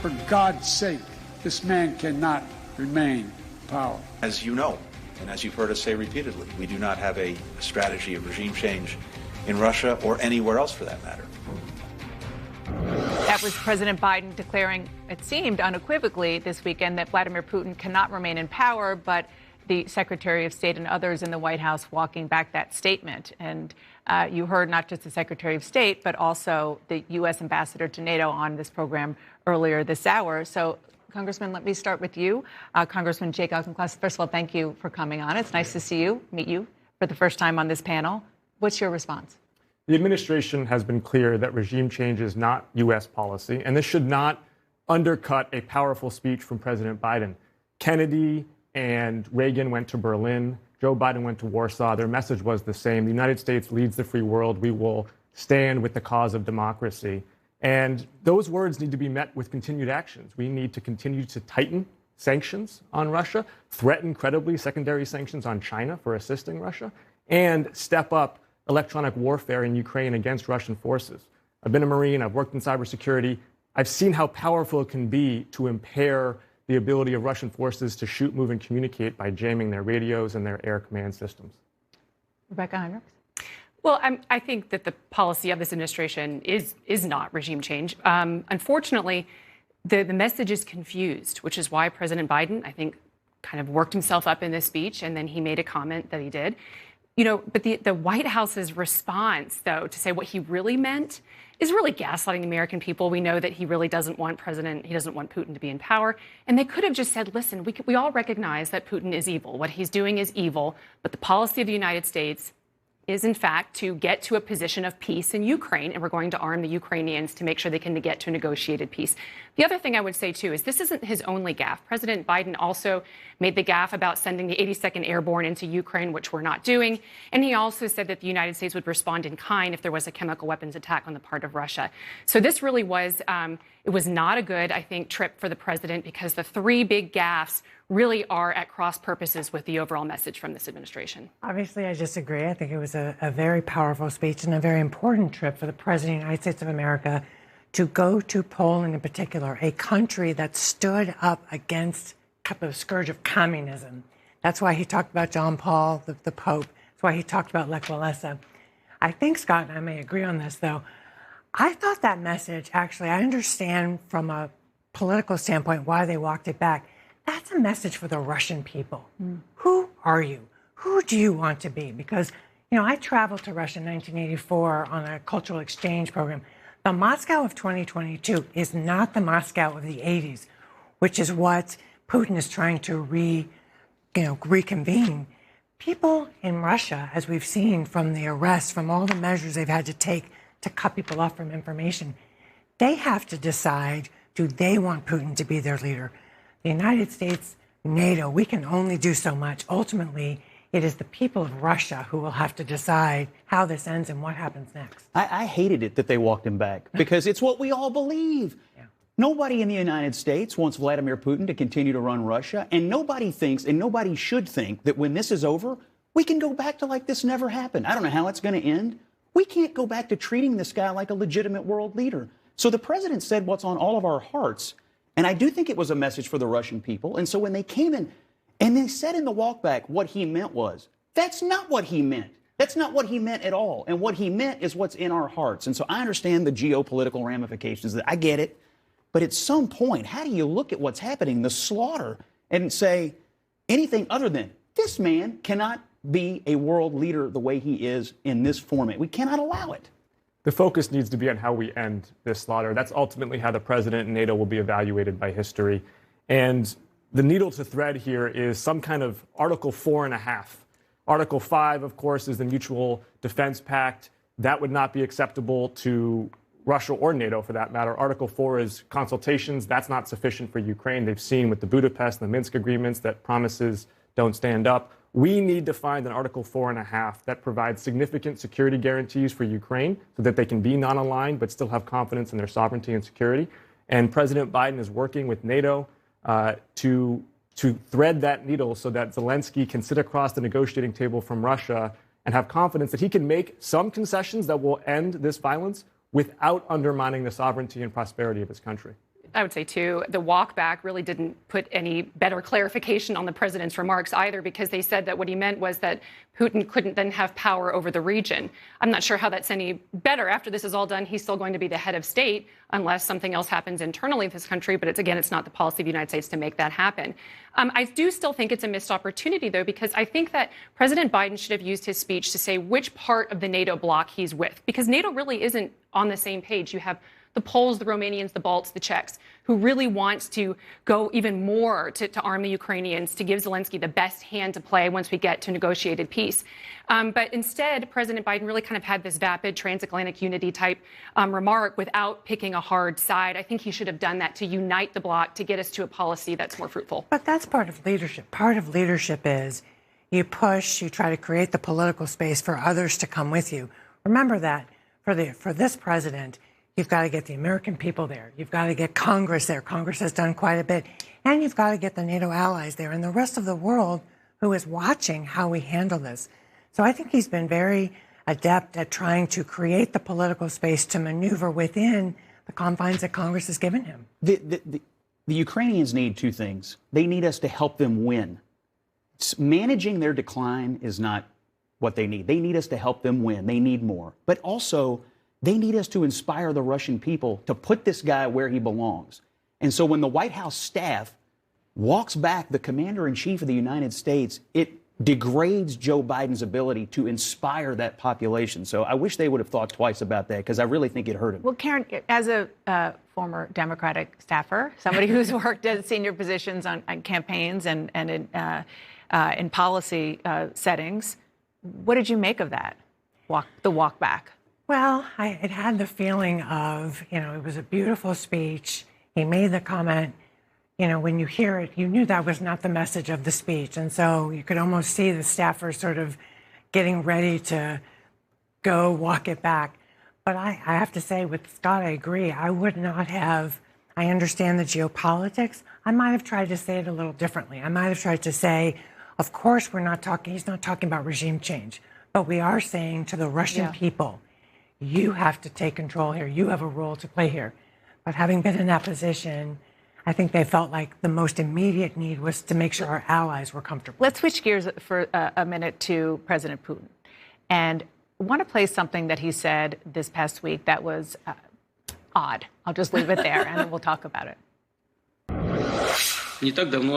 For God's sake, this man cannot remain in power. As you know, and as you've heard us say repeatedly, we do not have a strategy of regime change in Russia or anywhere else for that matter. That was President Biden declaring, it seemed unequivocally this weekend, that Vladimir Putin cannot remain in power, but the Secretary of State and others in the White House walking back that statement. And you heard not just the Secretary of State, but also the U.S. ambassador to NATO on this program earlier this hour. So, Congressman, let me start with you. Congressman Jake Auchincloss, first of all, thank you for coming on. It's nice to see you, meet you for the first time on this panel. What's your response? The administration has been clear that regime change is not U.S. policy, and this should not undercut a powerful speech from President Biden. Kennedy and Reagan went to Berlin. Joe Biden went to Warsaw. Their message was the same. The United States leads the free world. We will stand with the cause of democracy. And those words need to be met with continued actions. We need to continue to tighten sanctions on Russia, threaten credibly secondary sanctions on China for assisting Russia, and step up electronic warfare in Ukraine against Russian forces. I've been a Marine. I've worked in cybersecurity. I've seen how powerful it can be to impair the ability of Russian forces to shoot, move, and communicate by jamming their radios and their air command systems. Rebecca Heinrichs? Well, I think that the policy of this administration is not regime change. Unfortunately, the message is confused, which is why President Biden, I think, kind of worked himself up in this speech, and then he made a comment that he did. You know, but the White House's response, though, to say what he really meant is really gaslighting the American people. We know that he really doesn't want Putin to be in power. And they could have just said, listen, we all recognize that Putin is evil. What he's doing is evil. But the policy of the United States is, in fact, to get to a position of peace in Ukraine, and we're going to arm the Ukrainians to make sure they can get to a negotiated peace. The other thing I would say, too, is this isn't his only gaffe. President Biden also made the gaffe about sending the 82nd Airborne into Ukraine, which we're not doing. And he also said that the United States would respond in kind if there was a chemical weapons attack on the part of Russia. So this really was, it was not a good, I think, trip for the president, because the three big gaffes really are at cross purposes with the overall message from this administration. Obviously, I disagree. I think it was a very powerful speech and a very important trip for the President of the United States of America to go to Poland in particular, a country that stood up against the scourge of communism. That's why he talked about John Paul, the Pope. That's why he talked about Lech Walesa. I think, Scott, and I may agree on this, though, I thought that message, actually, I understand from a political standpoint why they walked it back. That's a message for the Russian people. Who are you? Who do you want to be? Because, you know, I traveled to Russia in 1984 on a cultural exchange program. The Moscow of 2022 is not the Moscow of the 80s, which is what Putin is trying to reconvene. People in Russia, as we've seen from the arrests, from all the measures they've had to take to cut people off from information, they have to decide, do they want Putin to be their leader? The United States, NATO, we can only do so much. Ultimately, it is the people of Russia who will have to decide how this ends and what happens next. I hated it that they walked him back, because it's what we all believe. Yeah. Nobody in the United States wants Vladimir Putin to continue to run Russia, and nobody thinks, and nobody should think, that when this is over, we can go back to like this never happened. I don't know how it's going to end. We can't go back to treating this guy like a legitimate world leader. So the president said what's on all of our hearts. And I do think it was a message for the Russian people. And so when they came in and they said in the walkback what he meant was, that's not what he meant. That's not what he meant at all. And what he meant is what's in our hearts. And so I understand the geopolitical ramifications. I get it. But at some point, how do you look at what's happening, the slaughter, and say anything other than this man cannot be a world leader the way he is in this format? We cannot allow it. The focus needs to be on how we end this slaughter. That's ultimately how the president and NATO will be evaluated by history. And the needle to thread here is some kind of Article 4.5. Article 5, of course, is the Mutual Defense Pact. That would not be acceptable to Russia or NATO, for that matter. Article 4 is consultations. That's not sufficient for Ukraine. They've seen with the Budapest and the Minsk agreements that promises don't stand up. We need to find an Article 4.5 that provides significant security guarantees for Ukraine so that they can be non-aligned but still have confidence in their sovereignty and security. And President Biden is working with NATO to thread that needle so that Zelensky can sit across the negotiating table from Russia and have confidence that he can make some concessions that will end this violence without undermining the sovereignty and prosperity of his country. I would say, too, the walk back really didn't put any better clarification on the president's remarks either, because they said that what he meant was that Putin couldn't then have power over the region. I'm not sure how that's any better. After this is all done, he's still going to be the head of state unless something else happens internally in this country. But it's not the policy of the United States to make that happen. I do still think it's a missed opportunity, though, because I think that President Biden should have used his speech to say which part of the NATO bloc he's with, because NATO really isn't on the same page. You have the Poles, the Romanians, the Balts, the Czechs, who really wants to go even more to arm the Ukrainians, to give Zelensky the best hand to play once we get to negotiated peace. But instead, President Biden really kind of had this vapid transatlantic unity type remark without picking a hard side. I think he should have done that to unite the bloc, to get us to a policy that's more fruitful. But that's part of leadership. Part of leadership is you push, you try to create the political space for others to come with you. Remember that for this president, you've got to get the American people there. You've got to get Congress there. Congress has done quite a bit. And you've got to get the NATO allies there and the rest of the world who is watching how we handle this. So I think he's been very adept at trying to create the political space to maneuver within the confines that Congress has given him. The Ukrainians need two things. They need us to help them win. Managing their decline is not what they need. They need us to help them win. They need more. But also, they need us to inspire the Russian people to put this guy where he belongs. And so when the White House staff walks back the commander-in-chief of the United States, it degrades Joe Biden's ability to inspire that population. So I wish they would have thought twice about that, because I really think it hurt him. Well, Karen, as a former Democratic staffer, somebody who's worked at senior positions on campaigns and in policy settings, what did you make of that, the walk back? Well, it had the feeling of, it was a beautiful speech. He made the comment, when you hear it, you knew that was not the message of the speech. And so you could almost see the staffers sort of getting ready to go walk it back. But I have to say, with Scott, I agree. I would not have, I understand the geopolitics. I might have tried to say it a little differently. I might have tried to say, of course, he's not talking about regime change, but we are saying to the Russian people, you have to take control here. You have a role to play here. But having been in that position, I think they felt like the most immediate need was to make sure our allies were comfortable. Let's switch gears for a minute to President Putin. And I want to play something that he said this past week that was odd. I'll just leave it there, and then we'll talk about it.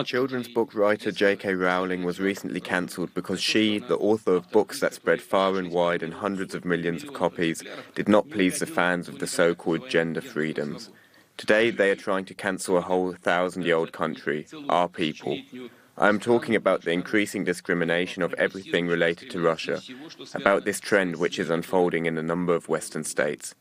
Children's book writer J.K. Rowling was recently cancelled because she, the author of books that spread far and wide in hundreds of millions of copies, did not please the fans of the so-called gender freedoms. Today, they are trying to cancel a whole 1,000-year-old country, our people. I am talking about the increasing discrimination of everything related to Russia, about this trend which is unfolding in a number of Western states.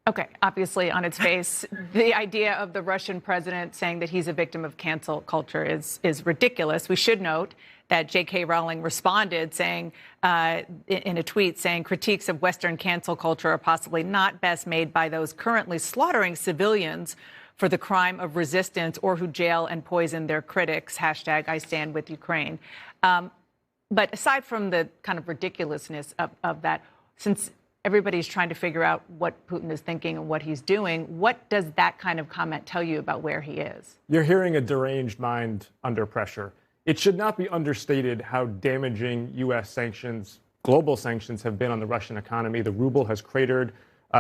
Okay, obviously, on its face, the idea of the Russian president saying that he's a victim of cancel culture is ridiculous. We should note that J.K. Rowling responded saying, in a tweet, saying critiques of Western cancel culture are possibly not best made by those currently slaughtering civilians for the crime of resistance or who jail and poison their critics. # I stand with Ukraine. But aside from the kind of ridiculousness of that, since everybody's trying to figure out what Putin is thinking and what he's doing, what does that kind of comment tell you about where he is? You're hearing a deranged mind under pressure. It should not be understated how damaging U.S. sanctions, global sanctions, have been on the Russian economy. The ruble has cratered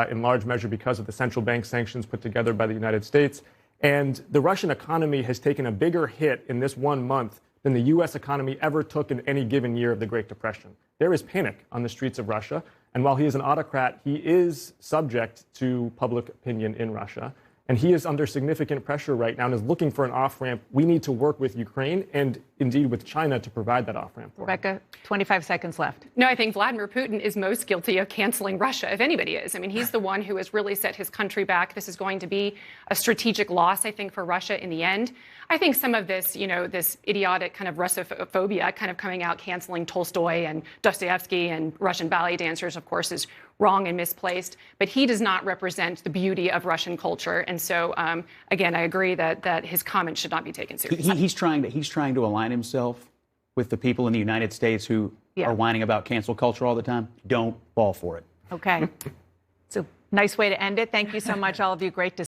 in large measure because of the central bank sanctions put together by the United States. And the Russian economy has taken a bigger hit in this 1 month than the U.S. economy ever took in any given year of the Great Depression. There is panic on the streets of Russia. And while he is an autocrat, he is subject to public opinion in Russia. And he is under significant pressure right now and is looking for an off-ramp. We need to work with Ukraine and indeed with China to provide that off-ramp for him. Rebecca, 25 seconds left. No, I think Vladimir Putin is most guilty of canceling Russia, if anybody is. I mean, he's the one who has really set his country back. This is going to be a strategic loss, I think, for Russia in the end. I think some of this, this idiotic kind of Russophobia kind of coming out, canceling Tolstoy and Dostoevsky and Russian ballet dancers, of course, is wrong and misplaced. But he does not represent the beauty of Russian culture. And so, again, I agree that his comments should not be taken seriously. He's trying to align himself with the people in the United States who are whining about cancel culture all the time. Don't fall for it. Okay. It's a nice way to end it. Thank you so much, all of you. Great to